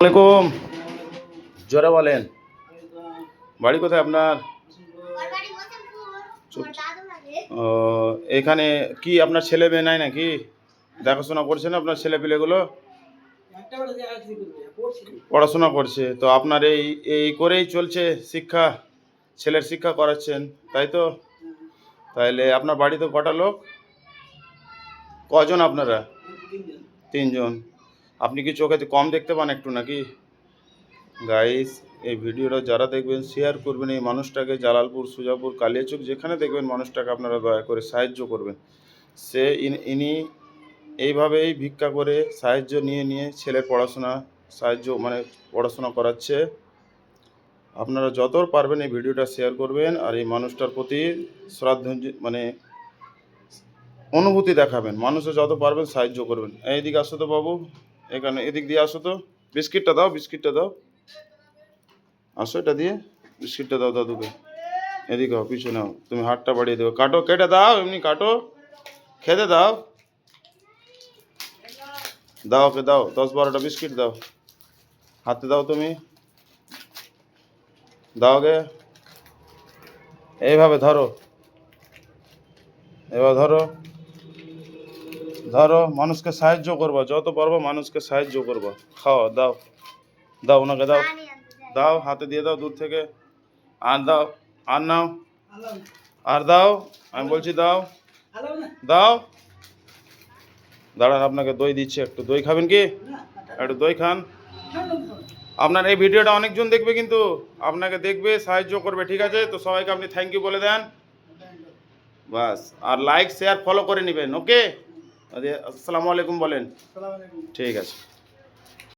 আসসালামাইকুম। জোরে বলেন। বাড়ি কোথায় আপনার? ও, এখানে কি আপনার ছেলে মেয়ে নাই নাকি? দেখাশোনা করছে না আপনার ছেলে পেলেগুলো? পড়াশোনা করছে তো আপনার এই এই করেই চলছে শিক্ষা, ছেলের শিক্ষা করাচ্ছেন তাই তো? তাইলে আপনার বাড়িতে কটা লোক, কজন আপনারা? তিনজন। আপনি কি চোখে কম দেখতে পান একটু নাকি? গাইস, এই ভিডিওটা যারা দেখবেন শেয়ার করবেন, এই মানুষটাকে জালালপুর, সুজাপুর, কালিয়াচক যেখানে দেখবেন মানুষটাকে আপনারা দয়া করে সাহায্য করবেন। সে ইনি এইভাবেই ভিক্ষা করে সাহায্য নিয়ে নিয়ে ছেলের পড়াশোনা সাহায্য মানে পড়াশোনা করাচ্ছে। আপনারা যত পারবেন এই ভিডিওটা শেয়ার করবেন আর এই মানুষটার প্রতি শ্রদ্ধাঞ্জলি মানে অনুভূতি দেখাবেন। মানুষে যত পারবেন সাহায্য করবেন। এইদিকে আসো তো বাবু, এখানে এদিক দিয়ে আসো তো। বিস্কিটটা দাও, বিস্কিটটা দাও, আসো এটা দিয়ে বিস্কিটটা দাও দাদুকে। এদিকে হও, পিছনে হও, তুমি হাতটা বাড়িয়ে দেবো, কাটো, কেটে দাও, এমনি কাটো, খেতে দাও, দাও ওকে দাও, 10-12টা বিস্কিট দাও, হাতে দাও, তুমি দাও গে, এইভাবে ধরো, এবার ধরো, ধরো, মানুষকে সাহায্য করবা, যত পারবো মানুষকে সাহায্য করবা। খাও, দাও, দাও ওনাকে দাও, দাও হাতে দিয়ে দাও দূর থেকে, আর দাও, আর নাও, আর দাও, আমি বলছি দাও, দাও, দাঁড়ান আপনাকে দই দিচ্ছি, একটু দই খাবেন কি? একটু দই খান। আপনার এই ভিডিওটা অনেকজন দেখবে, কিন্তু আপনাকে দেখবে, সাহায্য করবে, ঠিক আছে? তো সবাইকে আপনি থ্যাংক ইউ বলে দেন বাস, আর লাইক শেয়ার ফলো করে নেবেন। ওকে, আসসালামু আলাইকুম বলেন। ঠিক আছে।